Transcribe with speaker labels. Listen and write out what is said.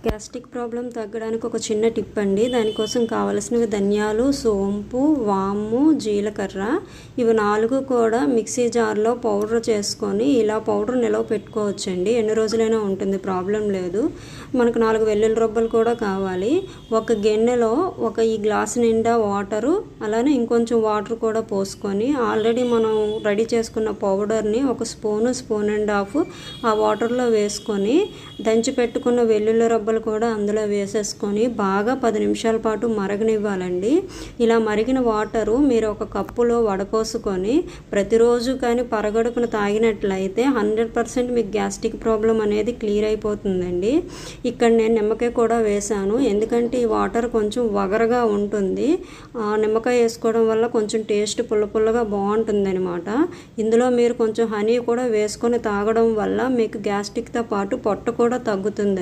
Speaker 1: Gastric problem తగ్గడానికి ఒక చిన్న టిప్ అండి. దానికోసం కావలసినవి ధనియాలు, సోంపు, వాము, జీలకర్ర ఇవి 4 కూడా మిక్సీ జార్లో పౌడర్ చేసుకొని ఇలా పౌడర్ నిలవ పెట్టుకోవచ్చండి. ఎన్ని రోజులైనా ఉంటుంది, ప్రాబ్లం లేదు. మనకు 4 వెల్లుల్లి రబ్బలు కూడా కావాలి. ఒక గిన్నెలో ఈ గ్లాస్ నిండా వాటరు, అలానే ఇంకొంచెం వాటర్ కూడా పోసుకొని ఆల్రెడీ మనం రెడీ చేసుకున్న పౌడర్ని ఒక స్పూన్ అండ్ హాఫ్ ఆ వాటర్లో వేసుకొని దంచి పెట్టుకున్న వెల్లుల్లి రబ్బలు కూడా అందులో వేసేసుకొని బాగా 10 నిమిషాల పాటు మరగనివ్వాలండి. ఇలా మరిగిన వాటరు మీరు ఒక కప్పులో వడపోసుకొని ప్రతిరోజు కానీ పరగడుపున తాగినట్లయితే 100% మీకు గ్యాస్ట్రిక్ ప్రాబ్లం అనేది క్లియర్ అయిపోతుందండి. ఇక్కడ నేను నిమ్మకాయ కూడా వేసాను, ఎందుకంటే ఈ వాటర్ కొంచెం వగరగా ఉంటుంది. నిమ్మకాయ వేసుకోవడం వల్ల కొంచెం టేస్ట్ పుల్లగా బాగుంటుంది అనమాట. ఇందులో మీరు కొంచెం హనీ కూడా వేసుకొని తాగడం వల్ల మీకు గ్యాస్ట్రిక్తో పాటు పొట్ట కూడా తగ్గుతుందండి.